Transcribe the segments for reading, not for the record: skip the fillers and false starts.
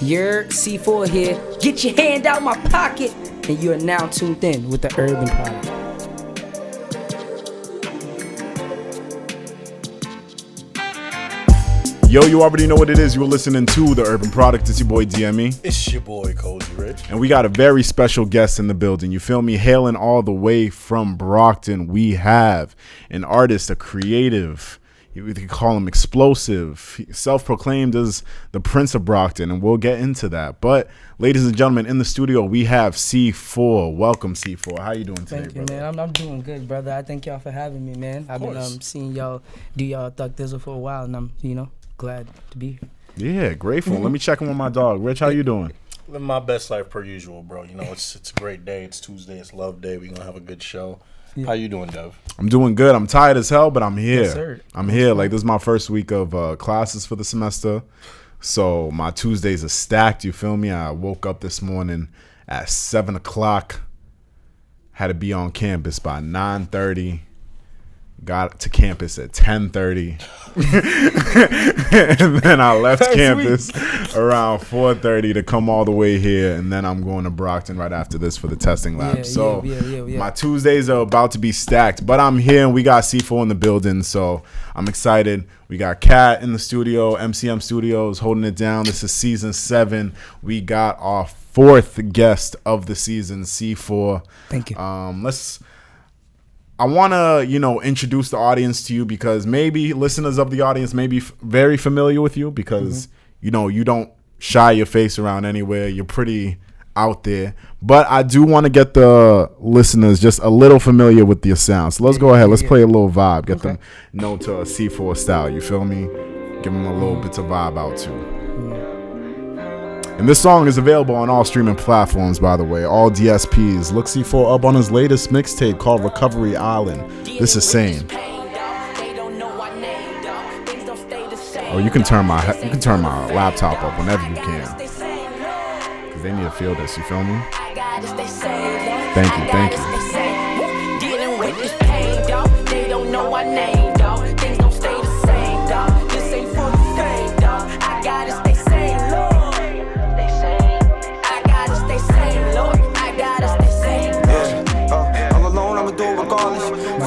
You're SeeFour here. Get your hand out my pocket, and you are now tuned in with the Urban Product. Yo, you already know what it is. You're listening to the Urban Product. It's your boy DME. It's your boy Cozy Rich. And we got a very special guest in the building. You feel me? Hailing all the way from Brockton, we have an artist, a creative. You could call him explosive. Self-proclaimed as the Prince of Brockton, and we'll get into that. But, ladies and gentlemen, in the studio, we have SeeFour. Welcome, SeeFour. How you doing today, Thank you, brother? man. I'm doing good, brother. I thank y'all for having me, man. I've been seeing y'all do y'all Thug Thizzle for a while, and I'm, glad to be here. Yeah, grateful. Let me check in with my dog. Rich, how you doing? Living my best life per usual, bro. You know, it's a great day. It's Tuesday. It's love day. We're going to have a good show. Yeah. How you doing, Dev? I'm doing good. I'm tired as hell, but I'm here. Yes, sir. I'm here. Like, this is my first week of classes for the semester. So my Tuesdays are stacked. You feel me? I woke up this morning at 7 o'clock. Had to be on campus by 9:30. Got to campus at 10:30. And then I left campus around 4:30 to come all the way here. And then I'm going to Brockton right after this for the testing lab. My Tuesdays are about to be stacked. But I'm here and we got SeeFour in the building. So I'm excited. We got Kat in the studio, MCM Studios holding it down. This is season 7. We got our 4th guest of the season, SeeFour. Thank you. I want to, introduce the audience to you because maybe listeners of the audience may be very familiar with you because, you don't shy your face around anywhere. You're pretty out there. But I do want to get the listeners just a little familiar with your sound. So let's go ahead. Let's play a little vibe. Get them know to a SeeFour style. You feel me? Give them a little bit of vibe out too. And this song is available on all streaming platforms, by the way, all DSPs. Look SeeFour up on his latest mixtape called Recovery Island. This is Sane. Oh, you can turn my laptop up whenever you can, because they need to feel this. You feel me? Thank you. Dealing with this pain, dog. They don't know our name, dog. Things don't stay the same, dog. This ain't for the fame, dog. I gotta stay sane, Lord.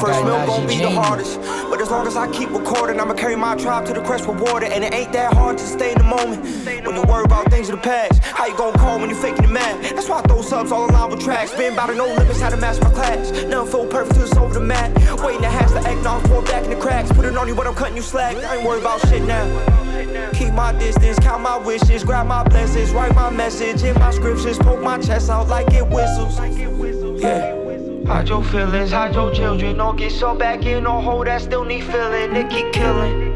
First milk gon' be the hardest, but as long as I keep recording, I'ma carry my tribe to the crest rewarded. And it ain't that hard to stay in the moment when you worry about things of the past. How you gon' call when you faking it mad? That's why I throw subs all along with tracks. Been about to no limits, how to master my class. Nothing feel perfect till it's over the mat. Waiting to hash the eggnog, pour back in the cracks. Put it on you, but I'm cutting you slack. I ain't worried about shit now. Keep my distance, count my wishes, grab my blessings, write my message in my scriptures, poke my chest out like it whistles. Yeah. Hide your feelings, hide your children. Don't get so back in no hole that still need filling. It keep killing.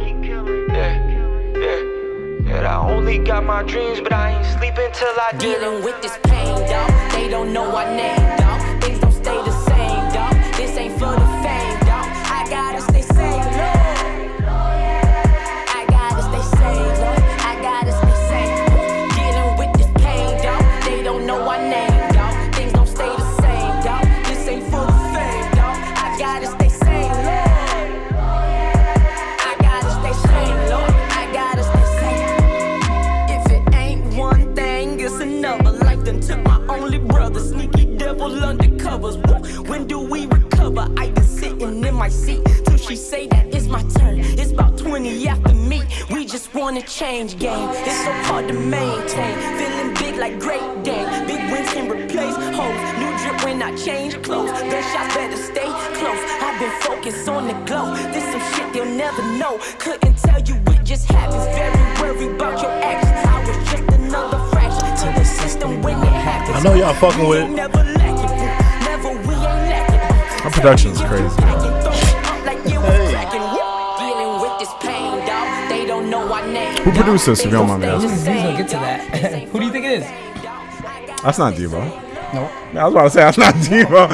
Yeah, I only got my dreams, but I ain't sleeping till I do. Dealing with this pain, dog. They don't know our name, dog. Things don't stay the same, dog. This ain't for the fame, dog. I gotta stay sane, Lord. I gotta stay sane, Lord. I gotta stay sane. Dealing with this pain, dog. They don't know our name, dog. Things don't stay the same, dog. This ain't for the fame, dog. I gotta stay sane, Lord. I gotta stay sane, Lord. I gotta stay sane. If it ain't one thing, it's another. Life done took my only brother. Sneaky devil undercovers. When do we recover? I been sitting in my seat till she say that it's my turn. It's about 20 after me. We just wanna change game. It's so hard to maintain. Feeling big like Great Dane. Big wins can replace hoes. New drip when I change clothes. Gunshots better stay close. I've been focused on the glow. This some shit they'll never know. Couldn't tell you it just happens. Very worried about your actions. I was just another fraction to the system when it happens. I know y'all fucking with it. Never lacking. Never we ain't lacking. Our production is crazy. Who produced this, if you don't mind me asking? He's gonna get to that. Who do you think it is? That's not Devo. No. I was about to say that's not Devo.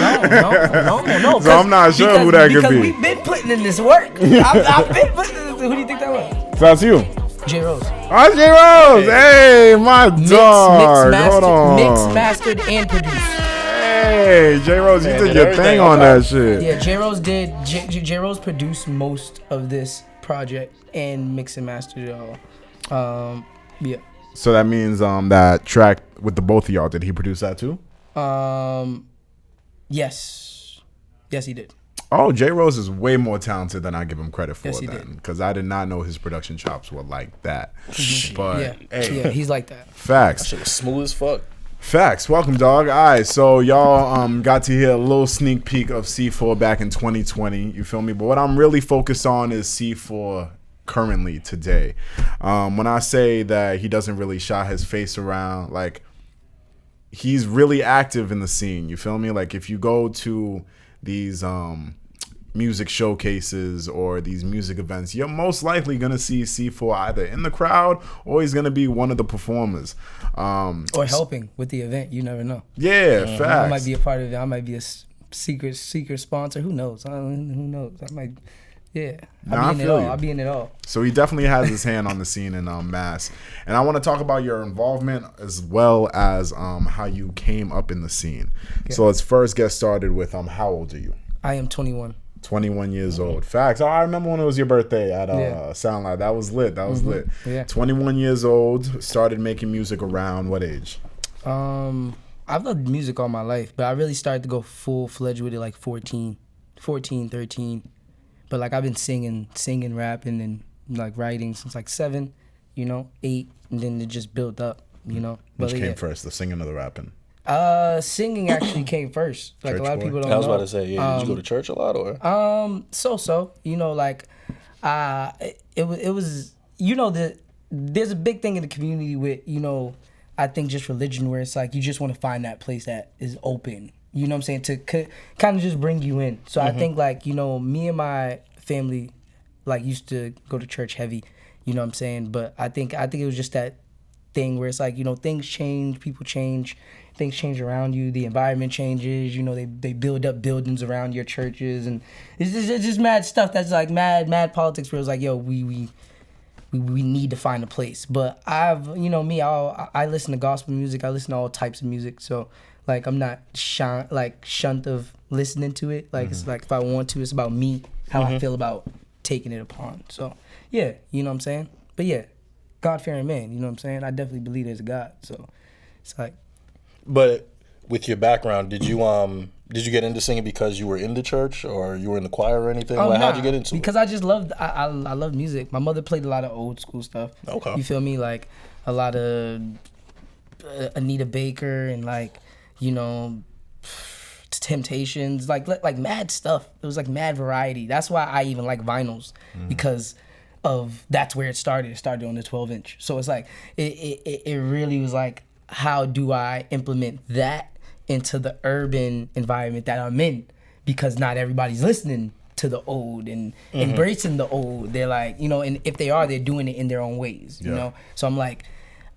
No. So I'm not sure who that could because be. we've been putting in this work. I've been putting in this. Who do you think that was? So that's you. J Rose. Oh, J Rose. Hey, my dog. Hold on. Mixed, mastered, and produced. Hey, J Rose, you did your thing on that shit. Yeah, J Rose did. J Rose produced most of this project and mixed and mastered it all. Yeah. So that means that track with the both of y'all, did he produce that too? Yes, he did. Oh, J Rose is way more talented than I give him credit for. Yes, he then, did. because I did not know his production chops were like that. But Yeah, he's like that. That facts. shit was smooth as fuck. Facts. Welcome, dog. All right, so y'all got to hear a little sneak peek of SeeFour back in 2020. You feel me? But what I'm really focused on is SeeFour currently today. When I say that he doesn't really shy his face around, like, he's really active in the scene. You feel me? Like, if you go to these music showcases or these music events, you're most likely gonna see SeeFour either in the crowd or he's gonna be one of the performers, or helping with the event. You never know. Yeah, facts. I might be a part of it. I might be a secret sponsor. Who knows? Who knows? I might. Yeah, I'll be in it all. So he definitely has his hand on the scene in Mass, and I want to talk about your involvement as well as how you came up in the scene. Okay. So let's first get started with how old are you? I am 21. 21 years old. Facts. Oh, I remember when it was your birthday at Sound Live. That was lit. Lit. Yeah. 21 years old. Started making music around what age? I've loved music all my life, but I really started to go full-fledged with it like 14, 13. But like I've been singing, rapping, and like writing since like 7, 8, and then it just built up, Which came first, the singing or the rapping? Singing actually came first. Like church a lot of people don't know. I was about to say, did you go to church a lot or? So, it was, there's a big thing in the community with, I think just religion where it's like you just want to find that place that is open. You know what I'm saying? To kind of just bring you in. So I think like, me and my family like used to go to church heavy, you know what I'm saying? But I think it was just that thing where it's like, things change, people change, things change around you, the environment changes, they build up buildings around your churches, and it's just mad stuff that's like mad politics where it's like, yo, we need to find a place. But I've, I listen to gospel music, I listen to all types of music, so like I'm not shunned of listening to it. Like it's like if I want to, it's about me, how I feel about taking it upon. So yeah, you know what I'm saying? But yeah, God-fearing man, you know what I'm saying? I definitely believe there's a God. So it's like. But with your background, did you get into singing because you were in the church or you were in the choir or anything? Like, how'd you get into it? Because I just loved, I love music. My mother played a lot of old school stuff. Okay. You feel me? Like a lot of Anita Baker and like, Temptations, like mad stuff. It was like mad variety. That's why I even like vinyls, because of that's where it started. It started on the 12-inch. So it's like it really was like, how do I implement that into the urban environment that I'm in? Because not everybody's listening to the old and embracing the old. They're like, and if they are, they're doing it in their own ways, you know? So I'm like,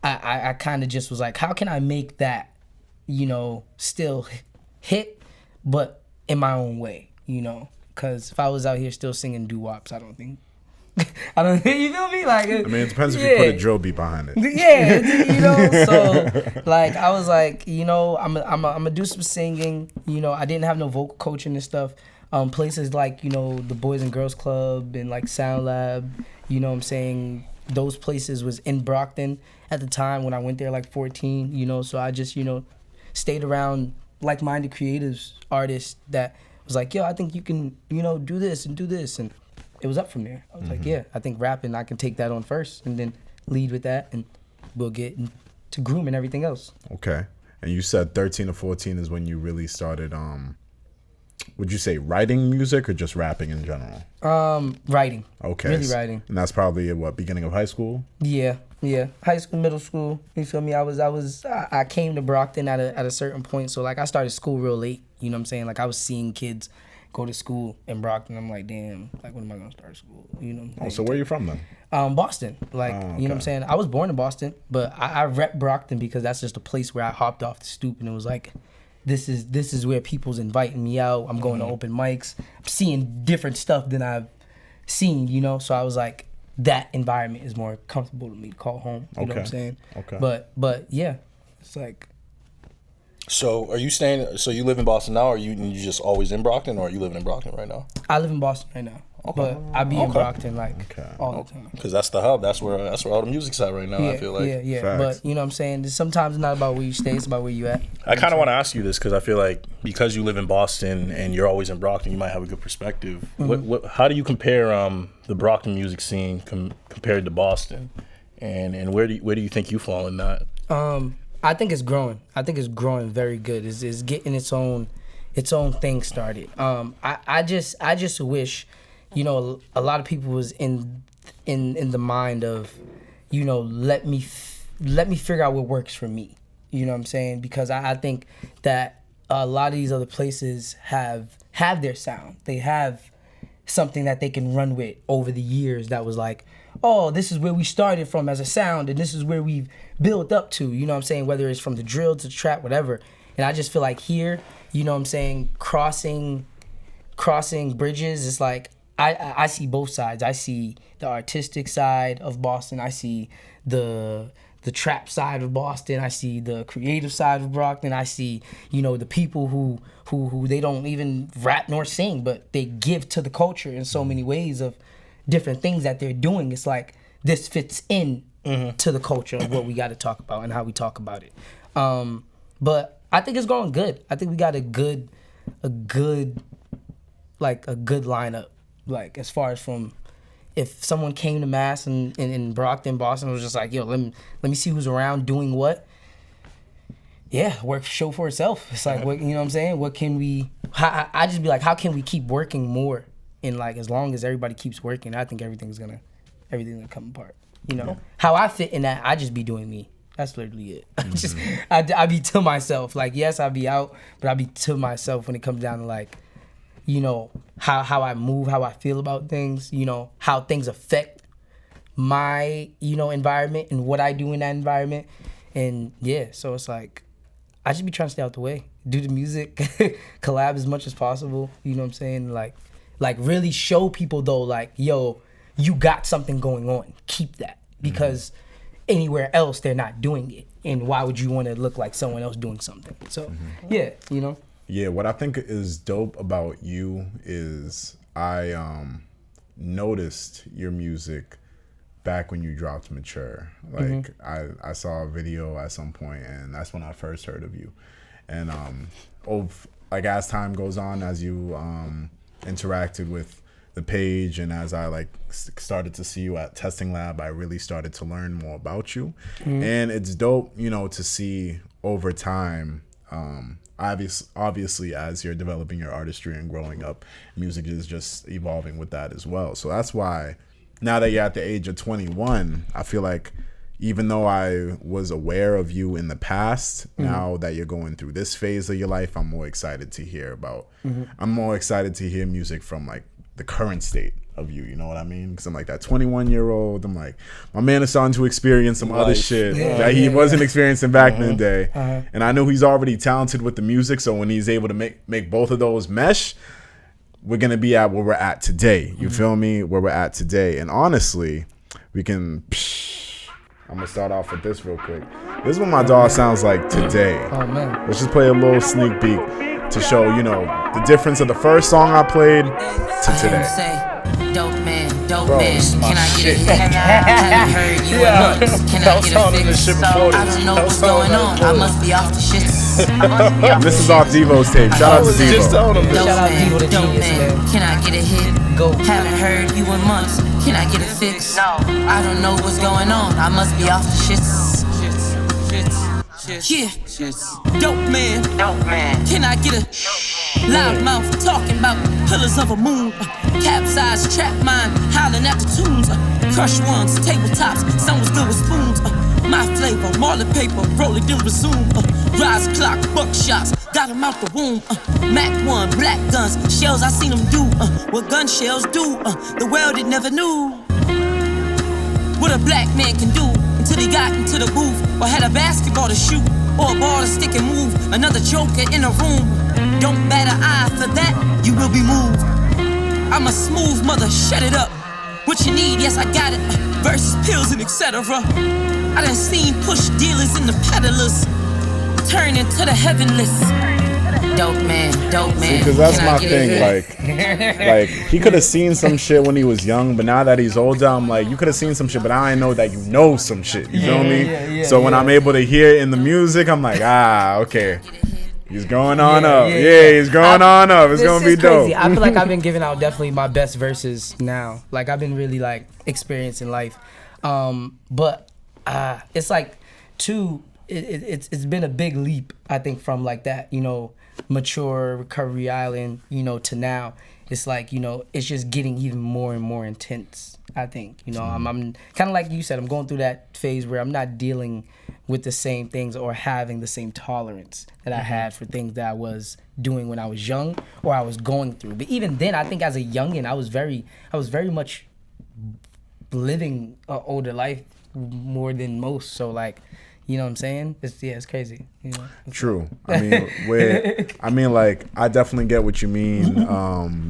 I kind of just was like, how can I make that, still hit, but in my own way, Because if I was out here still singing doo-wops, I don't think, you feel me? Like, I mean, it depends if you put a drill beat behind it. Yeah, so like I was like, I'm gonna do some singing. I didn't have no vocal coaching and stuff. Places like the Boys and Girls Club and like Sound Lab. You know what I'm saying? Those places was in Brockton at the time when I went there, like 14. So I just stayed around like-minded creatives, artists that was like, yo, I think you can do this and. It was up from there. I was like, yeah, I think rapping, I can take that on first and then lead with that, and we'll get to groom and everything else. Okay. And you said 13 or 14 is when you really started, would you say writing music or just rapping in general? Writing. Okay. Really writing. And that's probably beginning of high school? Yeah. High school, middle school. You feel me? I came to Brockton at a certain point, so like I started school real late. You know what I'm saying? Like I was seeing kids go to school in Brockton. I'm like, damn, like when am I gonna start school? So where are you from then? Boston. Like, you know what I'm saying? I was born in Boston, but I rep Brockton because that's just a place where I hopped off the stoop and it was like, this is where people's inviting me out. I'm going to open mics. I'm seeing different stuff than I've seen, So I was like, that environment is more comfortable to me to call home. You know what I'm saying? Okay. But yeah, it's like. So are you staying? So you live in Boston now, or you just always in Brockton, or are you living in Brockton right now? I live in Boston right now, but I be in Brockton all the time. Because that's the hub. That's where all the music's at right now. Yeah, I feel like. yeah. Facts. But you know what I'm saying? Sometimes it's not about where you stay; it's about where you at. I kind of want to ask you this because I feel like because you live in Boston and you're always in Brockton, you might have a good perspective. How do you compare the Brockton music scene compared to Boston, and where do you think you fall in that? I think it's growing. I think it's growing very good. It's getting its own thing started. I just wish, you know, a lot of people was in the mind of, you know, let me figure out what works for me. You know what I'm saying? Because I think that a lot of these other places have their sound. They have something that they can run with over the years that was like, oh, this is where we started from as a sound, and this is where we've built up to, you know what I'm saying, whether it's from the drill to the trap, whatever. And I just feel like here, you know what I'm saying, crossing bridges, it's like, I see both sides. I see the artistic side of Boston. I see the trap side of Boston. I see the creative side of Brockton. I see, you know, the people who they don't even rap nor sing, but they give to the culture in so many ways of different things that they're doing. It's like this fits in to the culture of what we got to talk about and how we talk about it. But I think it's going good. I think we got a good lineup. Like as far as from, if someone came to Mass and in Brockton, Boston, was just like, yo, let me see who's around doing what. Yeah, work show for itself. It's like, what, you know what I'm saying? What can we? I just be like, how can we keep working more? And like, as long as everybody keeps working, I think everything's gonna come apart. You know how I fit in that. I just be doing me. That's literally it. I be to myself. Like, yes, I be out, but I be to myself when it comes down to like, you know, how I move, how I feel about things. You know, how things affect my, you know, environment and what I do in that environment. And yeah, so it's like, I just be trying to stay out the way, do the music, collab as much as possible. You know what I'm saying? Like really show people though, like, yo, you got something going on. Keep that, because anywhere else they're not doing it. And why would you want to look like someone else doing something? So yeah, you know. Yeah, what I think is dope about you is I noticed your music back when you dropped Mature. Like I saw a video at some point, and that's when I first heard of you. And like as time goes on, as you interacted with the page, and as I like started to see you at Testing Lab, I really started to learn more about you. And it's dope, you know, to see over time. Obviously, as you're developing your artistry and growing up, music is just evolving with that as well. So that's why now that you're at the age of 21, I feel like even though I was aware of you in the past, now that you're going through this phase of your life, I'm more excited to hear about. I'm more excited to hear music from like the current state of you. You know what I mean? Because I'm like that 21-year-old. I'm like, my man is starting to experience some other shit that he wasn't experiencing back in the day. And I know he's already talented with the music. So when he's able to make both of those mesh, we're gonna be at where we're at today. You feel me? Where we're at today. And honestly, we can. I'm gonna start off with this real quick. This is what my dog sounds like today. Oh man. Let's just play a little sneak peek to show, you know, the difference of the first song I played to today. Dopeman, can I get a hit? Haven't heard you in months. Can I get a fix? I don't know what's going on. I must be off the shit. This is off Devo's tape. Shout out to Devo. Dopeman, can I get a hit? Go. Haven't heard you in months. Can I get a fix? No. I don't know what's going on. I must be off the shits. Yeah. Dopeman, can I get a loud mouth talking about pillars of a moon? Capsized trap mine, howling at the tunes. Crush ones, tabletops, some was good with spoons. My flavor, marlin paper, roll it then resume. Rise clock, buckshots, got 'em out the womb. Mac 1, black guns, shells I seen 'em do. What gun shells do, the world it never knew. What a black man can do until he got into the booth, or had a basketball to shoot, or a ball to stick and move. Another joker in a room. Don't bat an eye for that, you will be moved. I'm a smooth mother, shut it up. What you need, yes I got it. Versus pills and etc. I done seen push dealers and the peddlers. turn into the heavenless. Dopeman. Because that's my thing. Like he could have seen some shit when he was young, but now that he's older, I'm like, you could have seen some shit, but I know that you know some shit. You feel me? So when I'm able to hear it in the music, I'm like, okay. He's going on up. He's going on up. It's going to be dope. I feel like I've been giving out definitely my best verses now. Like, I've been really, like, experiencing life. But it's like, it's been a big leap, I think, from, like, that, you know, mature Recovery Island, you know, to now. It's like, you know, it's just getting even more and more intense, I think. You know, I'm kind of like you said, I'm going through that phase where I'm not dealing with the same things or having the same tolerance that I had for things that I was doing when I was young or I was going through. But even then, I think as a youngin', I was very much living an older life more than most. So, like, you know what I'm saying? It's crazy. You know? True. I mean, I definitely get what you mean.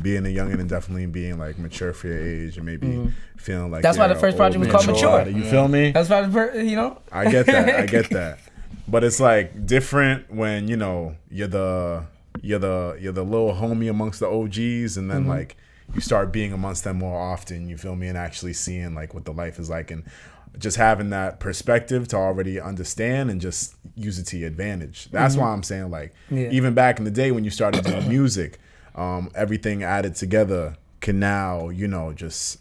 Being a youngin' and definitely being like mature for your age and maybe feeling like that's why the first project was called Mature. You feel me? That's why you know. I get that. But it's like different when, you know, you're the little homie amongst the OGs, and then like you start being amongst them more often. You feel me? And actually seeing like what the life is like and just having that perspective to already understand and just use it to your advantage. That's why I'm saying, like, even back in the day when you started doing music, everything added together can now, you know, just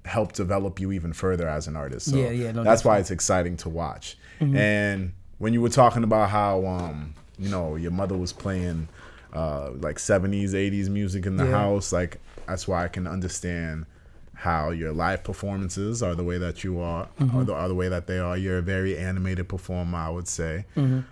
help develop you even further as an artist. So that's why it's exciting to watch. And when you were talking about how, you know, your mother was playing like 70s, 80s music in the house, like, that's why I can understand how your live performances are the way that you are, are the way that they are. You're a very animated performer, I would say. And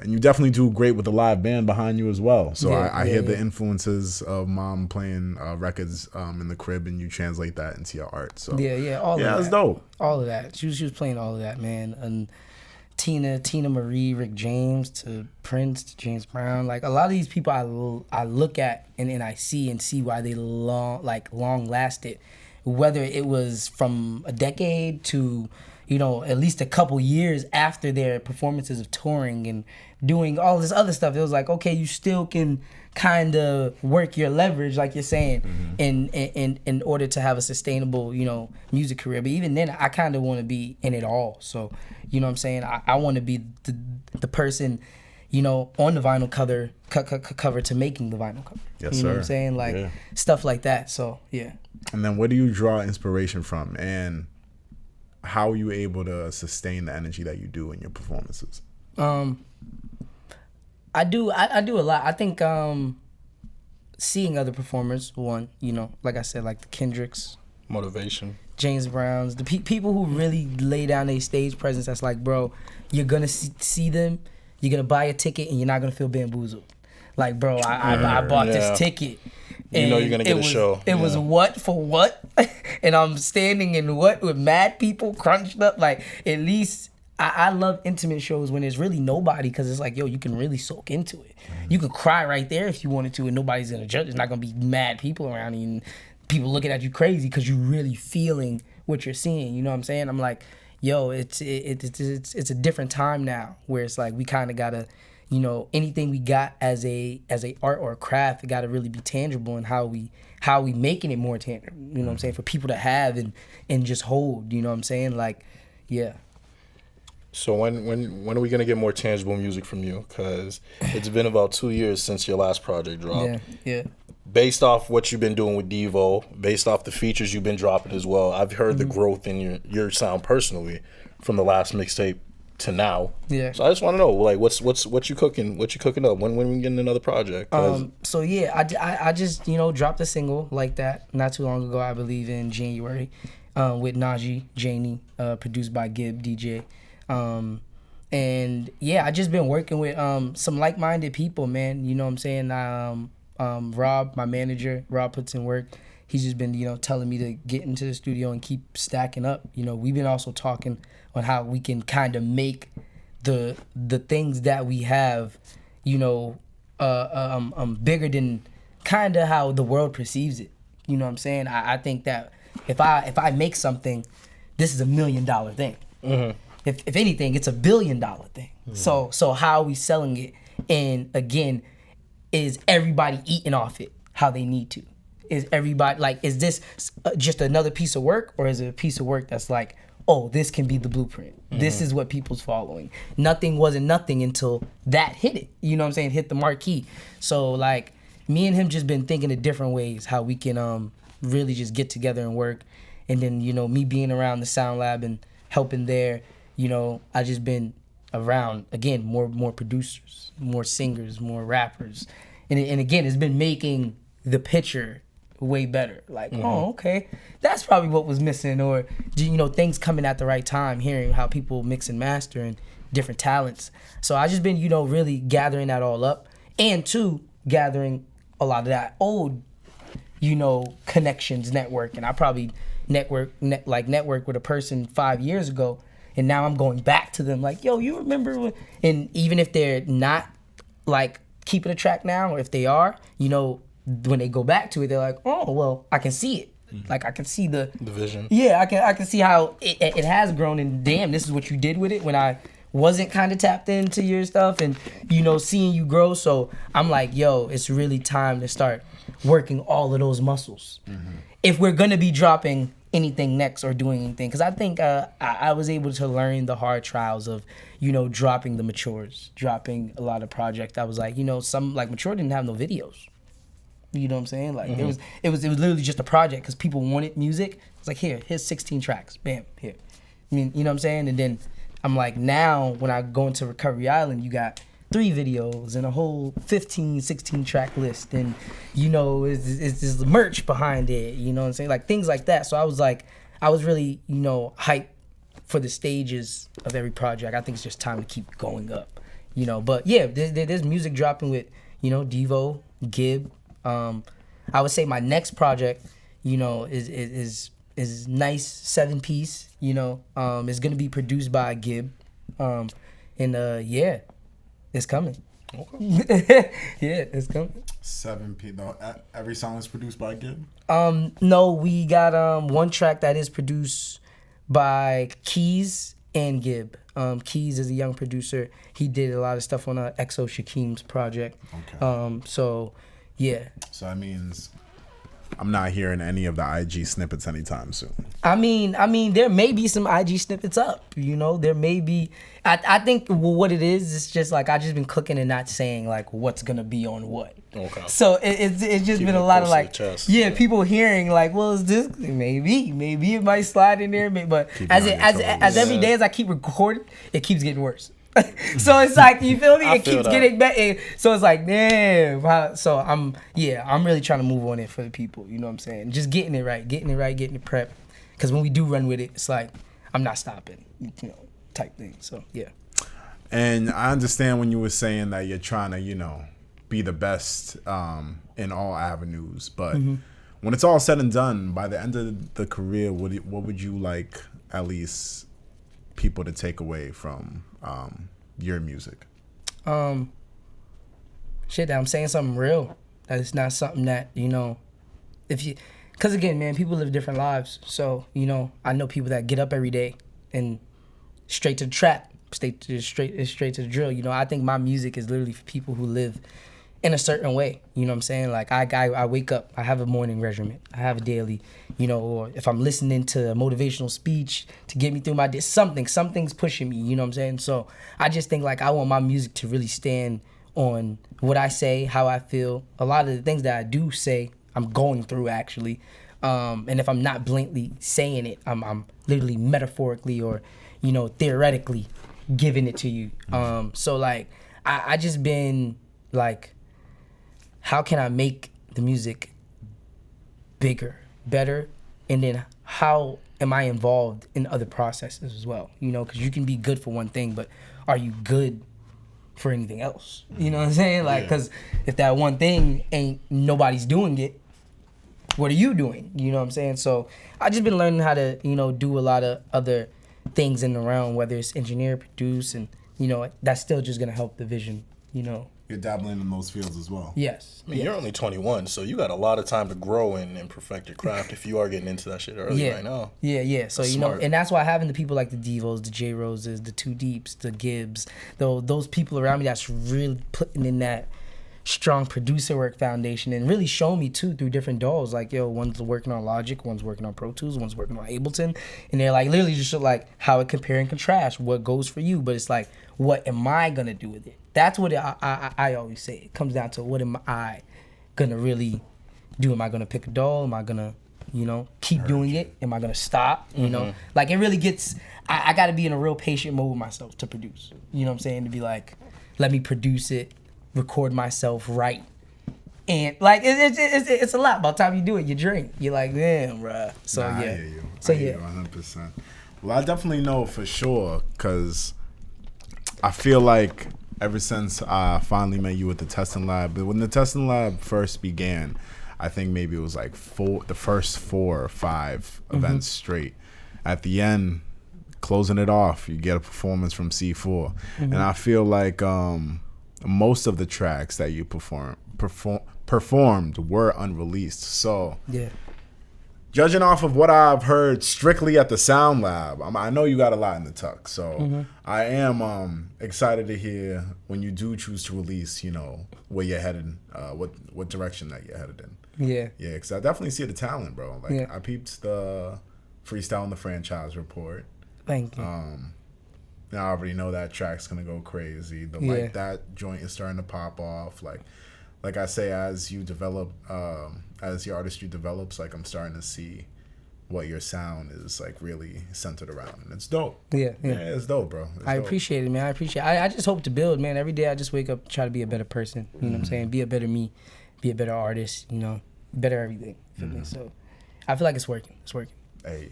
you definitely do great with the live band behind you as well. So I hear the influences of mom playing records in the crib, and you translate that into your art. So all of that. That's dope. All of that. She was playing all of that, man. And Tina Marie, Rick James, to Prince, to James Brown. Like, a lot of these people I look at and I see why they long lasted. Whether it was from a decade to, you know, at least a couple years after their performances of touring and doing all this other stuff, it was like, okay, you still can kind of work your leverage, like you're saying, in order to have a sustainable, you know, music career. But even then, I kind of want to be in it all. So, you know what I'm saying? I want to be the person, you know, on the vinyl cover to making the vinyl cover. Yes, you know what I'm saying? Like, stuff like that. So, yeah. And then where do you draw inspiration from, and how are you able to sustain the energy that you do in your performances? I do a lot. I think seeing other performers, one, you know, like I said, like the Kendricks, motivation, James Browns, the people who really lay down their stage presence. That's like, bro, you're gonna see them, you're gonna buy a ticket, and you're not gonna feel bamboozled. Like, bro, I bought this ticket. You know you're gonna get a show. It was what for what? And I'm standing in what with mad people crunched up. Like, at least I love intimate shows when there's really nobody, because it's like, yo, you can really soak into it. You can cry right there if you wanted to, and nobody's gonna judge. There's not gonna be mad people around you and people looking at you crazy because you're really feeling what you're seeing. You know what I'm saying? I'm like, yo, it's a different time now where it's like we kind of gotta, you know, anything we got as a art or a craft, it got to really be tangible, and how we making it more tangible. You know what I'm saying? For people to have and just hold. You know what I'm saying? Like, yeah. So when are we gonna get more tangible music from you? Because it's been about 2 years since your last project dropped. Yeah. Based off what you've been doing with Devo, based off the features you've been dropping as well, I've heard the growth in your sound personally from the last mixtape to now. Yeah. So I just want to know, like, what you cooking? What you cooking up? When we getting another project? So yeah, I just, you know, dropped a single like that not too long ago. I believe in January, with Najee Janie, produced by Gibb DJ. And yeah, I just been working with some like-minded people, man. You know what I'm saying? Rob, my manager, Rob puts in work. He's just been, you know, telling me to get into the studio and keep stacking up. You know, we've been also talking on how we can kind of make the things that we have, you know, bigger than kind of how the world perceives it. You know what I'm saying? I think that if I make something, this is $1 million thing. if anything, it's $1 billion thing. So how are we selling it? And again, is everybody eating off it how they need to? Is everybody like, is this just another piece of work, or is it a piece of work that's like, oh, this can be the blueprint. This is what people's following. Nothing wasn't nothing until that hit it. You know what I'm saying? Hit the marquee. So like, me and him just been thinking of different ways how we can really just get together and work. And then, you know, me being around the Sound Lab and helping there, you know, I just been around, again, more producers, more singers, more rappers. And again, it's been making the picture way better. Like, oh, okay, that's probably what was missing. Or, you know, things coming at the right time, hearing how people mix and master and different talents. So I just been, you know, really gathering that all up. And two, gathering a lot of that old, you know, connections, network. And I probably network with a person 5 years ago. And now I'm going back to them like, yo, you remember when? And even if they're not like keeping a track now, or if they are, you know, when they go back to it, they're like, oh, well, I can see it. Like, I can see the vision. Yeah, I can see how it has grown, and damn, this is what you did with it when I wasn't kind of tapped into your stuff, and, you know, seeing you grow. So I'm like, yo, it's really time to start working all of those muscles. If we're going to be dropping anything next or doing anything, because I think I was able to learn the hard trials of, you know, dropping the Matures, dropping a lot of projects. I was like, you know, some, like Mature didn't have no videos. You know what I'm saying? Like, it was literally just a project because people wanted music. It's like, here's 16 tracks. Bam, here. I mean, you know what I'm saying? And then I'm like, now when I go into Recovery Island, you got 3 videos and a whole 15, 16 track list. And, you know, it's the merch behind it. You know what I'm saying? Like, things like that. So I was like, I was really, you know, hyped for the stages of every project. I think it's just time to keep going up, you know. But yeah, there's music dropping with, you know, Devo, Gibb. I would say my next project, you know, is nice 7-piece, you know. It's gonna be produced by Gibb. Yeah, it's coming. Okay. Yeah, it's coming. 7P though. Every song is produced by Gibb? No, we got one track that is produced by Keys and Gibb. Keys is a young producer. He did a lot of stuff on EXO Shakim's project. Okay. So yeah. So that means I'm not hearing any of the IG snippets anytime soon. I mean, there may be some IG snippets up. You know, there may be. I think what it is, it's just like I just been cooking and not saying like what's gonna be on what. Okay. So it's just been a lot of like, people hearing like, well, is this maybe it might slide in there, but as every day as I keep recording, it keeps getting worse. So it's like, you feel me? It keeps getting better. So it's like, damn. So I'm really trying to move on it for the people. You know what I'm saying? Just getting it right, getting it prepped. Because when we do run with it, it's like, I'm not stopping, you know, type thing. So yeah. And I understand when you were saying that you're trying to, you know, be the best in all avenues. But when it's all said and done, by the end of the career, what would you like at least people to take away from your music? Shit, that I'm saying something real. That it's not something that, you know, because again, man, people live different lives. So, you know, I know people that get up every day and straight to the trap, straight to the drill. You know, I think my music is literally for people who live in a certain way. You know what I'm saying? Like, I wake up, I have a morning regimen, I have a daily, you know, or if I'm listening to a motivational speech to get me through my day, something's pushing me, you know what I'm saying? So I just think, like, I want my music to really stand on what I say, how I feel. A lot of the things that I do say, I'm going through, actually. And if I'm not blatantly saying it, I'm literally metaphorically or, you know, theoretically giving it to you. So, like, I just been, like, how can I make the music bigger, better, and then how am I involved in other processes as well? You know, because you can be good for one thing, but are you good for anything else? You know what I'm saying? Like, because if that one thing ain't nobody's doing it, what are you doing? You know what I'm saying? So I just been learning how to, you know, do a lot of other things in the realm, whether it's engineer, produce, and, you know, that's still just gonna help the vision, you know, You're dabbling in those fields as well. Yes. I mean, you're only 21, so you got a lot of time to grow and perfect your craft if you are getting into that shit early right now. Yeah. So, That's you know, smart. and that's why having the people like the Devos, the J Roses, the Two Deeps, the Gibbs, those people around me that's really putting in that strong producer work foundation and really show me too through different dolls. Like, yo, one's working on Logic, one's working on Pro Tools, one's working on Ableton. And they're like literally just like how it compare and contrast, what goes for you. But it's like, what am I going to do with it? That's what I always say. It comes down to what am I going to really do? Am I going to pick a doll? Am I going to, you know, keep doing it? Am I going to stop? You know, like it really gets, I got to be in a real patient mode with myself to produce. You know what I'm saying? To be like, let me produce it, record myself right. And like, it's a lot. By the time you do it, you drink. You're like, damn, bruh. So, I yeah. hear you. So, I hear you 100%. Well, I definitely know for sure because I feel like ever since I finally met you at the testing lab, but when the testing lab first began, I think maybe it was like the first 4 or 5 events straight. At the end, closing it off, you get a performance from SeeFour. And I feel like most of the tracks that you performed were unreleased. So Yeah. judging off of what I've heard strictly at the Sound Lab, I know you got a lot in the tuck. So I am excited to hear when you do choose to release, you know, where you're headed, what direction that you're headed in. Yeah. Yeah, because I definitely see the talent, bro. Like, Yeah. I peeped the Freestyle in the Franchise report. Thank you. Now I already know that track's going to go crazy. Like, that joint is starting to pop off. Like I say, as you develop, as your artistry develops, like I'm starting to see what your sound is like really centered around, and it's dope. Yeah. It's dope, bro. It's I dope. appreciate it, man. I appreciate it. I just hope to build, man. Every day I just wake up, try to be a better person. You know what I'm saying? Be a better me, be a better artist, you know, better everything. Feel me? So I feel like it's working. It's working. Hey.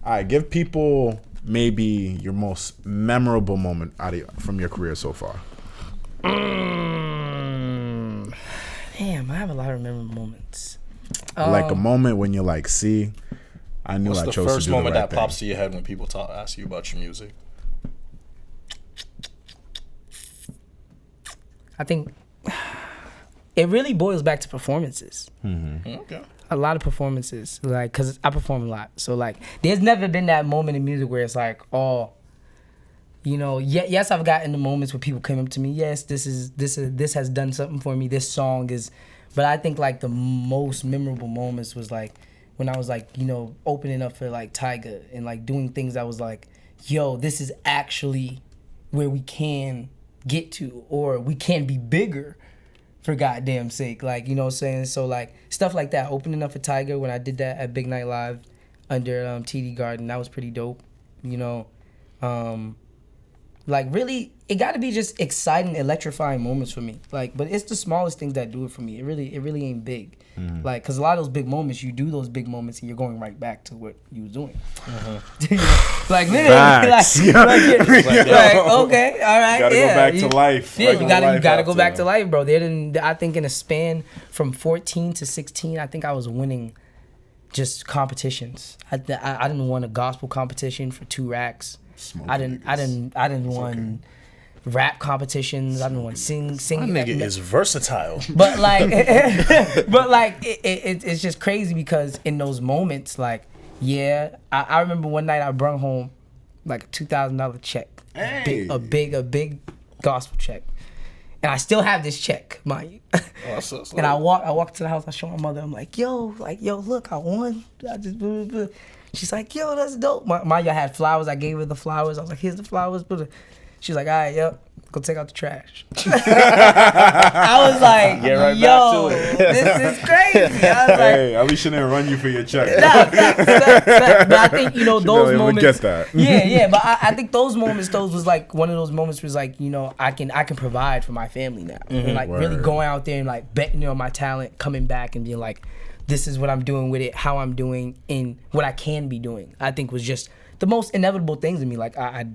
All right, give people maybe your most memorable moment from your career so far. Damn, I have a lot of memorable moments. Like a moment when you're like, see, I knew What's I the chose first to do moment the right that pops thing. to your head when people ask you about your music? I think it really boils back to performances. Okay. A lot of performances, like, cause I perform a lot. So like, there's never been that moment in music where it's like, oh, you know, yes, I've gotten the moments where people came up to me. Yes, this has done something for me. This song is, but I think like the most memorable moments was like when I was like, you know, opening up for like Tyga and like doing things that was like, yo, this is actually where we can get to, or we can be bigger. For goddamn sake, like, you know what I'm saying? So like stuff like that, opening up for Tyga when I did that at Big Night Live under TD Garden, that was pretty dope, you know. Like really, it got to be just exciting, electrifying moments for me. Like, but it's the smallest things that do it for me. It really ain't big. Like, cause a lot of those big moments, you do those big moments and you're going right back to what you was doing. Like literally, like, okay, all right, Gotta go back to life. Yeah, Like, you gotta go back to life, bro. I think in a span from 14 to 16, I think I was winning just competitions. I didn't win a gospel competition for 2 racks. I didn't win rap competitions. I didn't want sing. My nigga is versatile. But like, it's just crazy because in those moments, like, yeah, I remember one night I brought home like a $2,000 check, a big gospel check, and I still have this check, mind you. And I walk to the house. I show my mother. I'm like, yo, look, I won. I just. Blah, blah, blah. She's like, yo, that's dope. Maya had flowers. I gave her the flowers. I was like, here's the flowers. She's like, all right, yep, go take out the trash. I was like, yo, this is crazy. I was like, Hey, at least she didn't run you for your check. but I think, you know, those moments. Get that. Yeah, but I think those moments, was like one of those moments was like, you know, I can provide for my family now. And like really going out there and like betting on my talent, coming back and being like, this is what I'm doing with it, how I'm doing, and what I can be doing. I think was just the most inevitable things in me. Like, I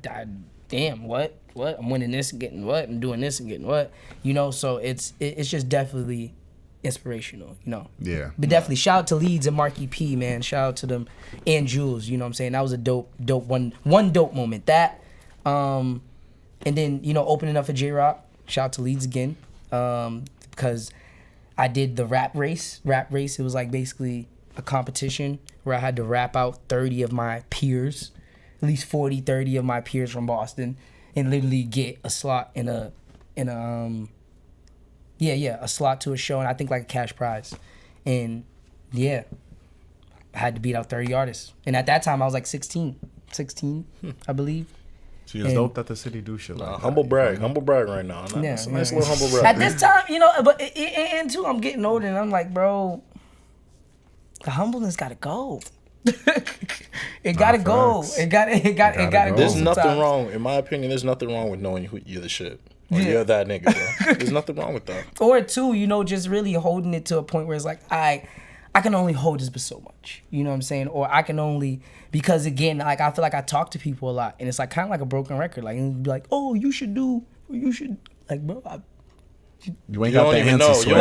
damn, what? I'm winning this and getting what? I'm doing this and getting what? You know, so it's just definitely inspirational, you know. Yeah. But definitely shout out to Leeds and Marky P, man. Shout out to them and Jules, you know what I'm saying? That was a dope one dope moment. That, and then, you know, opening up for J-Rock, Shout out to Leeds again, because I did the rap race. It was like basically a competition where I had to rap out 30 of my peers, at least 40, 30 of my peers from Boston, and literally get a slot in a slot to a show, and I think like a cash prize. And yeah, I had to beat out 30 artists. And at that time I was like 16, I believe. See, it's dope that the city do shit like that. Humble brag right now. Nice little humble brag. At this time, you know, but and too, I'm getting older, and I'm like, bro, the humbleness gotta go. It gotta go. It gotta go. There's nothing wrong, in my opinion. There's nothing wrong with knowing you're the shit. Or you're that nigga, bro. There's nothing wrong with that. Or two, you know, just really holding it to a point where it's like, I can only hold this but so much. You know what I'm saying? Or I can only, because again, like I feel like I talk to people a lot, and it's like kind of like a broken record. Like, and be like, oh, you should, like, bro. You ain't got the answer. You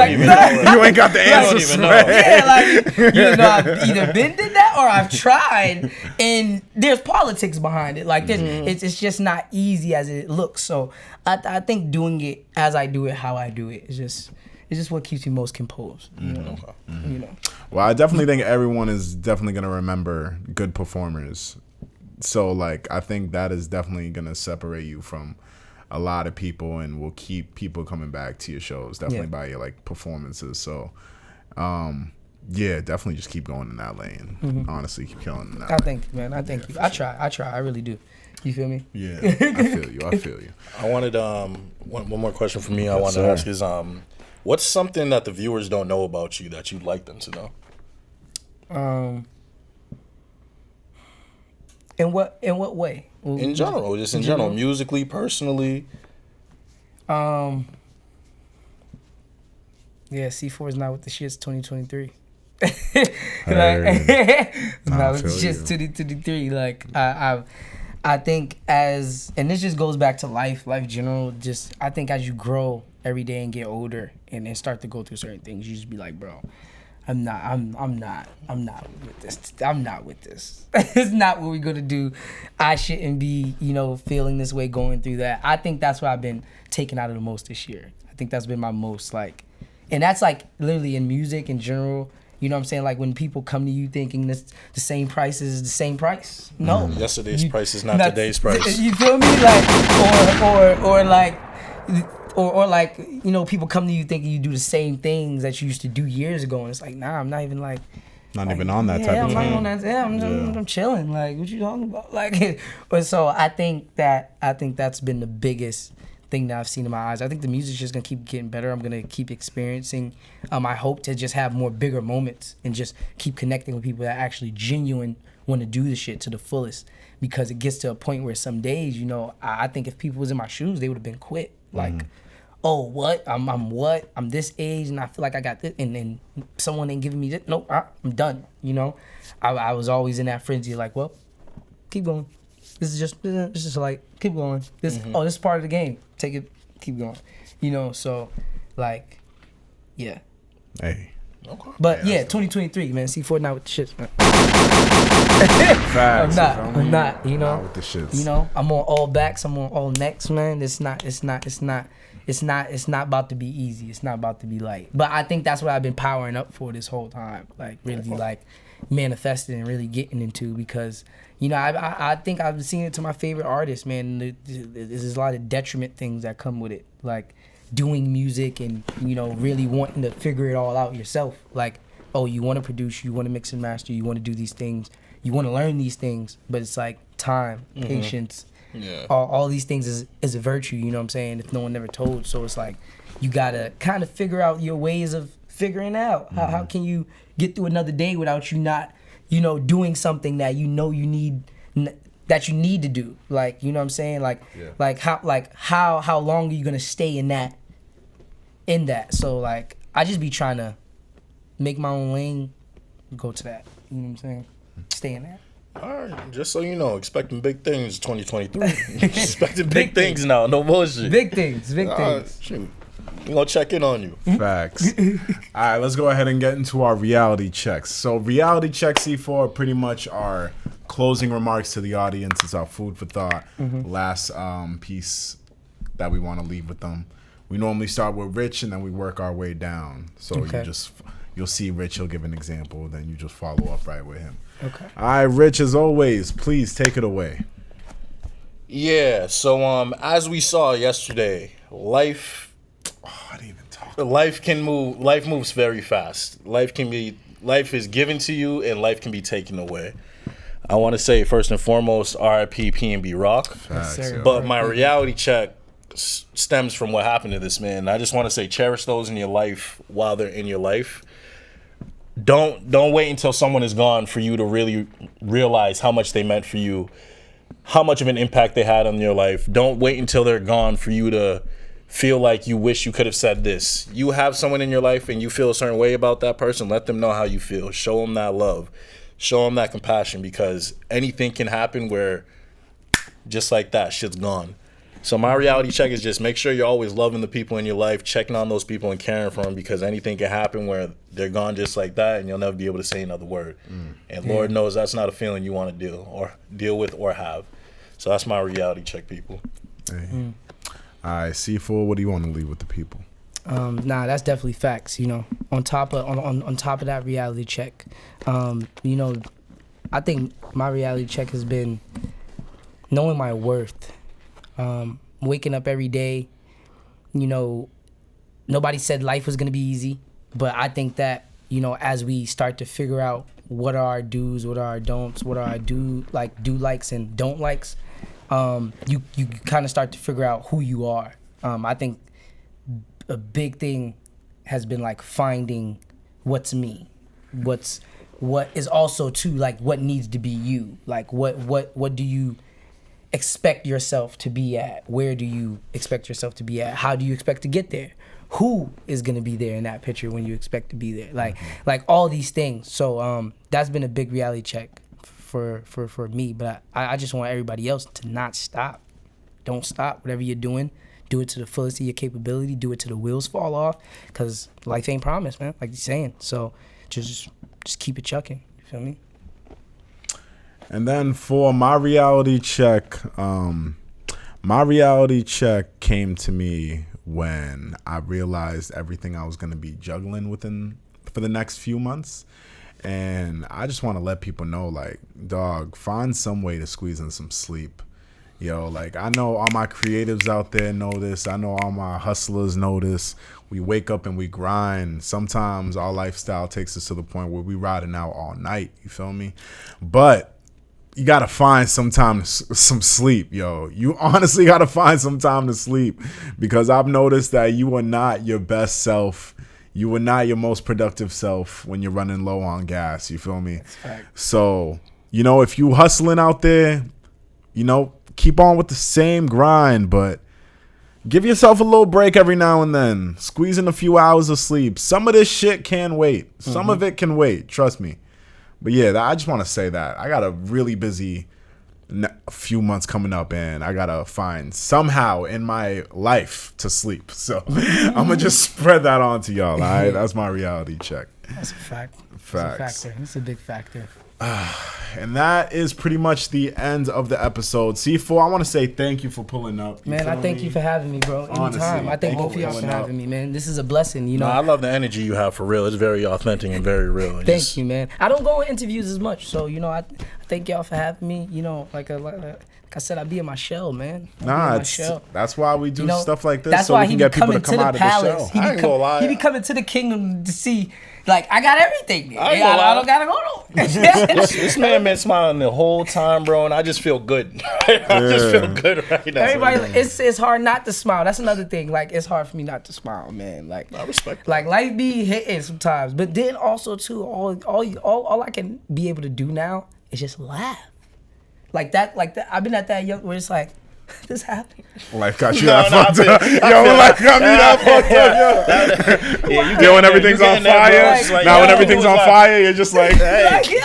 ain't got the answer. Yeah, like, you know, I've either been did that or I've tried, and there's politics behind it. Like, it's just not easy as it looks. So I think doing it as I do it, how I do it, is just what keeps me most composed. You know? You know. Well, I definitely think everyone is definitely gonna remember good performers. So like, I think that is definitely gonna separate you from a lot of people, and will keep people coming back to your shows definitely by your like performances. So yeah, definitely just keep going in that lane. Honestly, keep killing in that lane. Thank you, man. I thank you. I try. I really do. You feel me? Yeah, I feel you. I wanted one more question for me. I wanted to ask is what's something that the viewers don't know about you that you'd like them to know? In what way? In general, just in general, musically, personally. Yeah, SeeFour is not with the shits 2023. Not with the shits 2023. Like I think and this just goes back to life general. Just I think as you grow every day and get older and then start to go through certain things, you just be like, bro, I'm not with this. I'm not with this. It's not what we're gonna do. I shouldn't be, you know, feeling this way, going through that. I think that's what I've been taking out of the most this year. I think that's been my most like, and that's like literally in music in general. You know what I'm saying? Like when people come to you thinking this the same price is the same price. No. Yesterday's price is not today's price. You feel me? Like or like. Or like, you know, people come to you thinking you do the same things that you used to do years ago, and it's like, nah, I'm not even like, even on that type of thing. I'm not on that. Yeah, I'm chilling. Like, what you talking about? Like, but so I think that's been the biggest thing that I've seen in my eyes. I think the music's just gonna keep getting better. I'm gonna keep experiencing. I hope to just have more bigger moments and just keep connecting with people that actually genuine want to do the shit to the fullest. Because it gets to a point where some days, you know, I think if people was in my shoes, they would have been quit. Like, oh, what? I'm this age, and I feel like I got this, and then someone ain't giving me this. Nope, I'm done. You know, I was always in that frenzy, like, well, keep going. This is just like, keep going. This is part of the game. Take it, keep going. You know, so like, yeah. Hey. Okay. But yeah, 2023, man. SeeFour not with the shits, man. Facts, I'm not. You know, not with the shits. You know, I'm on all backs. I'm on all necks, man. It's not about to be easy. It's not about to be light. But I think that's what I've been powering up for this whole time. Like really, like manifesting and really getting into, because you know I think I've seen it to my favorite artists, man. There's a lot of detriment things that come with it, like doing music and, you know, really wanting to figure it all out yourself. Like, oh, you want to produce, you want to mix and master, you want to do these things, you want to learn these things, but it's like time, patience, all these things is a virtue, you know what I'm saying, if no one never told. So it's like you gotta kind of figure out your ways of figuring out how can you get through another day without you not, you know, doing something that you know you need, that you need to do. Like, you know what I'm saying, like how long are you gonna stay in that so like I just be trying to make my own lane, go to that, you know what I'm saying, stay in that. All right, just so you know, expecting big things 2023. Expecting big things now, no bullshit. Big things. Shoot. We're gonna check in on you. Facts. All right, let's go ahead and get into our reality checks. So reality checks, SeeFour, are pretty much our closing remarks to the audience. It's our food for thought. Last piece that we want to leave with them. we normally start with Rich and then we work our way down. So you'll see Rich, he'll give an example, then you just follow up right with him. Okay. All right, Rich, as always, please take it away. Yeah, so as we saw yesterday, life can move. Life moves very fast. Life is given to you, and life can be taken away. I want to say first and foremost, RIP P&B Rock. Yes, But my reality check stems from what happened to this man. I just want to say, cherish those in your life while they're in your life. Don't wait until someone is gone for you to really realize how much they meant for you, how much of an impact they had on your life. Don't wait until they're gone for you to feel like you wish you could have said this. You have someone in your life and you feel a certain way about that person, let them know how you feel. Show them that love. Show them that compassion, because anything can happen where just like that, shit's gone. So my reality check is just make sure you're always loving the people in your life, checking on those people and caring for them, because anything can happen where they're gone just like that and you'll never be able to say another word. And Lord knows that's not a feeling you want to deal with or have. So that's my reality check, people. Hey. All right, SeeFour, what do you want to leave with the people? Nah, that's definitely facts. You know, on top of that reality check, you know, I think my reality check has been knowing my worth. Waking up every day, you know, nobody said life was gonna be easy, but I think that, you know, as we start to figure out what are our do's, what are our don'ts, what are our do likes and don't likes, you kind of start to figure out who you are. I think a big thing has been like finding what's me, what is also too like what needs to be you, like what do you expect yourself to be at? Where do you expect yourself to be at? How do you expect to get there? Who is gonna be there in that picture when you expect to be there? Like all these things. So that's been a big reality check for me. But I just want everybody else to not stop. Don't stop. Whatever you're doing, do it to the fullest of your capability. Do it till the wheels fall off. Cause life ain't promised, man. Like you're saying. So just keep it chucking. You feel me? And then for my reality check came to me when I realized everything I was going to be juggling for the next few months. And I just want to let people know, like, dog, find some way to squeeze in some sleep. Yo, like, I know all my creatives out there know this. I know all my hustlers know this. We wake up and we grind. Sometimes our lifestyle takes us to the point where we riding out all night. You feel me? But you got to find some sleep, yo. You honestly got to find some time to sleep, because I've noticed that you are not your best self. You are not your most productive self when you're running low on gas. You feel me? So, you know, if you hustling out there, you know, keep on with the same grind, but give yourself a little break every now and then. Squeeze in a few hours of sleep. Some of this shit can wait. Some of it can wait. Trust me. But yeah, I just want to say that I got a really busy few months coming up, and I got to find somehow in my life to sleep. So I'm going to just spread that on to y'all, all right? That's my reality check. That's a fact. Facts. That's a factor. That's a big factor. And that is pretty much the end of the episode. SeeFour, I want to say thank you for pulling up. Man, I thank you for having me, bro. Anytime. I thank both of y'all for having me, man. This is a blessing, you know. I love the energy you have, for real. It's very authentic and very real. Thank you, man. I don't go in interviews as much, so, you know, I thank y'all for having me. You know, like I said, I be in my shell, man. That's why we do stuff like this. That's so why we can get people to come out of the show. I ain't gonna lie. He be coming to the kingdom to see. Like, I got everything. I don't gotta go no. This man been smiling the whole time, bro, and I just feel good. I just feel good right now. Everybody, it's hard not to smile. That's another thing. Like, it's hard for me not to smile, man. Like, I respect. Like, life be hitting sometimes, but then also too, all I can be able to do now is just laugh. Like that. I've been at that young where it's like, this happened. Life got you that fucked up. Yo, life got me that fucked up, yo. Yo, when everything's on fire. Now when everything's on fire, you're just like, hey.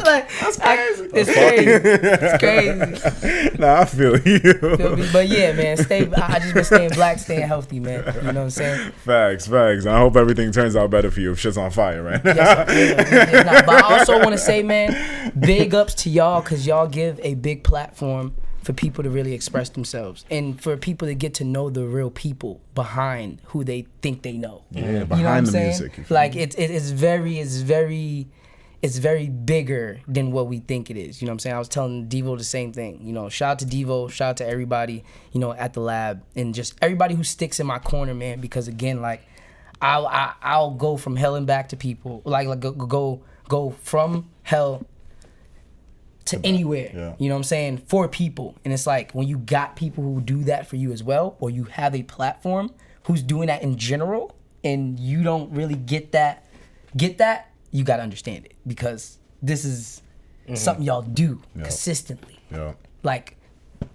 That's crazy. It's crazy. Nah, I feel you. But yeah, man, I just been staying black, staying healthy, man. You know what I'm saying? Facts. And I hope everything turns out better for you if shit's on fire right now. Yes, but I also want to say, man, big ups to y'all, because y'all give a big platform for people to really express themselves and for people to get to know the real people behind who they think they know. Yeah, You know what I'm behind the saying? music. you feel Like me? it's very bigger than what we think it is. You know what I'm saying? I was telling Devo the same thing. You know, shout out to Devo, shout out to everybody, you know, at the lab and just everybody who sticks in my corner, man, because again, like I'll go from hell and back to people. Like go from hell to anywhere. Yeah. You know what I'm saying? For people. And it's like when you got people who do that for you as well, or you have a platform who's doing that in general and you don't really get that, you gotta understand it. Because this is something y'all do consistently. Yeah. Like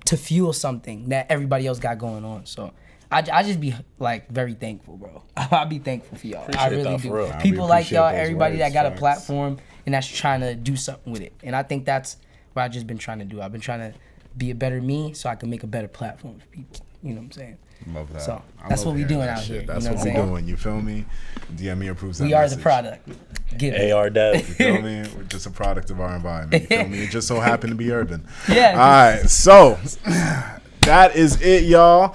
to fuel something that everybody else got going on. So I just be like very thankful, bro. I'll be thankful for y'all. I Appreciate really that, do. for real. People like appreciate y'all, those everybody that words, got a facts. platform and that's trying to do something with it. And I think that's what I've just been trying to do. I've been trying to be a better me so I can make a better platform for people. You know what I'm saying? Love that. So, I that's love what we hearing doing that out shit. here, you That's know what what we I'm saying? doing. You feel me? DME approves that We are the message. product. Give it. AR Dev. You feel me? We're just a product of our environment. You feel me? It just so happened to be urban. Yeah. All right. So that is it, y'all.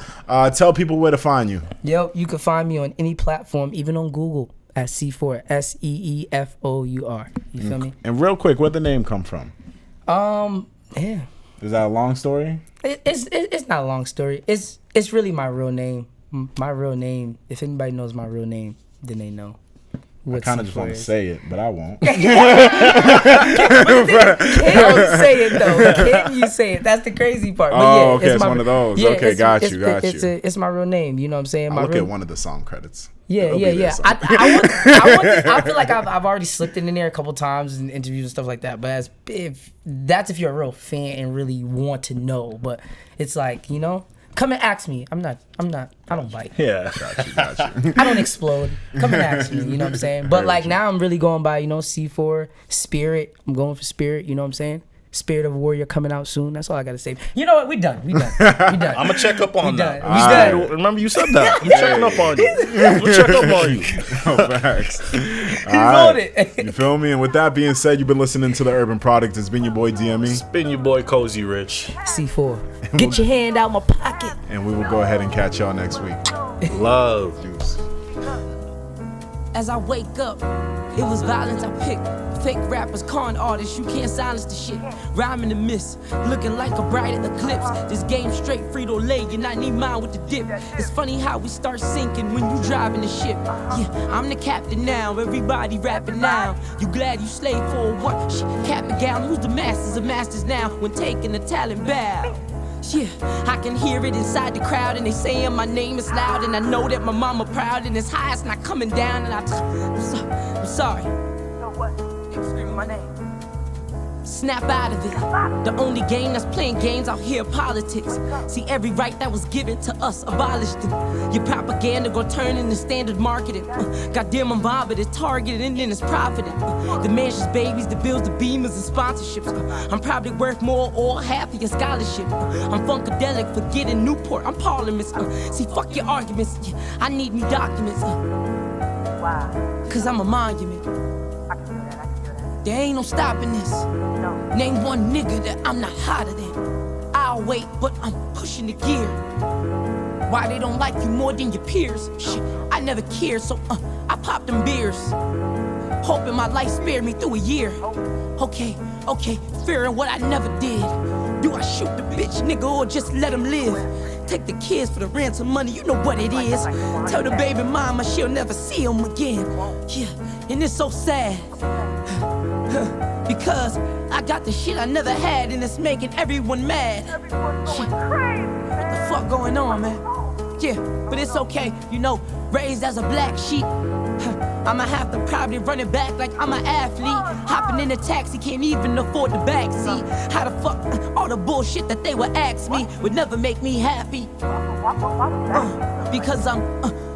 Tell people where to find you. Yo, you can find me on any platform, even on Google at SeeFour, SeeFour. You feel me? And real quick, where'd the name come from? Yeah. Is that a long story? It's not a long story. It's really my real name. My real name. If anybody knows my real name, then they know. I kind of just want to say it, but I won't. Can you say it though? Can you say it? That's the crazy part. But Oh, yeah, okay, it's one of those. Okay, got you. It's my real name. You know what I'm saying? I'll look at one of the song credits. Yeah. It'll be there somewhere. I feel like I've already slipped it in there a couple times in interviews and stuff like that. But if you're a real fan and really want to know. But it's like, you know, come and ask me. I don't bite. Yeah. Got you. I don't explode. Come and ask me. You know what I'm saying? But like now I'm really going by, you know, SeeFour, Spirit. I'm going for Spirit. You know what I'm saying? Spirit of a Warrior coming out soon. That's all I gotta say. You know what? We done. We done. I'm gonna check up on that. We done. Remember you said that. I'm checking up on you. I'm gonna check up on you. Facts. All on right. it. You feel me? And with that being said, you've been listening to The Urban Product. It's been your boy DME. Spin your boy Cozy Rich. SeeFour. Get your hand out my pocket. And we will go ahead and catch y'all next week. Love. Deuce. As I wake up, it was violence I picked. Fake rappers, con artists, you can't silence the shit. Rhyming the mist, looking like a bride at the clips. This game straight Frito-Lay, and I need mine with the dip. It's funny how we start sinking when you driving the ship. Yeah, I'm the captain now, everybody rapping now. You glad you slave for what? Shit, cap and gown, who's the masters of masters now when taking the talent bow? Yeah, I can hear it inside the crowd and they saying my name is loud. And I know that my mama proud and it's high, it's not coming down. And I'm sorry. Screaming my name. Snap out of it. The only game that's playing games out here, politics. See, every right that was given to us, abolished it. Your propaganda gon' turn into standard marketing. Goddamn, I'm bothered, it's targeted and then it's profiting. The mansions, babies, the bills, the beamers, and sponsorships. I'm probably worth more or half of your scholarship. I'm funkadelic, forgetting Newport, I'm parliaments. See, fuck your arguments. Yeah, I need me documents. Cause I'm a monument. There ain't no stopping this. Name one nigga that I'm not hotter than. I'll wait, but I'm pushing the gear. Why they don't like you more than your peers? Shit, I never cared, so I popped them beers. Hoping my life spared me through a year. Okay, fearing what I never did. Do I shoot the bitch nigga or just let him live? Take the kids for the ransom money, you know what it is. Tell the baby mama she'll never see him again. Yeah, and it's so sad. Because I got the shit I never had and it's making everyone mad. Shit. What the fuck going on, man? Yeah, but it's okay, you know, raised as a black sheep. I'ma have to probably run it back like I'm an athlete. Hopping in a taxi, can't even afford the backseat. How the fuck all the bullshit that they would ask me would never make me happy. Because I'm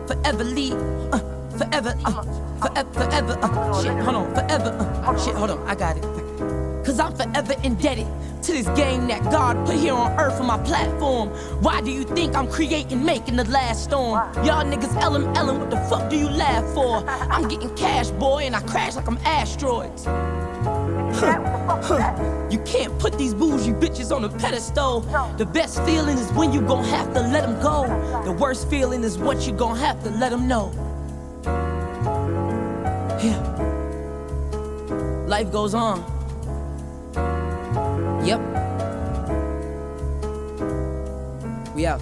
forever lead, forever, shit, hold on, forever, shit, hold on, I got it. Cause I'm forever indebted to this game that God put here on earth on my platform. Why do you think I'm creating, making the last storm? Y'all niggas Ellen, what the fuck do you laugh for? I'm getting cash, boy, and I crash like I'm asteroids. You can't put these bougie bitches on a pedestal. The best feeling is when you gon' have to let them go. The worst feeling is what you gon' have to let them know. Yeah. Life goes on. Yep. We out.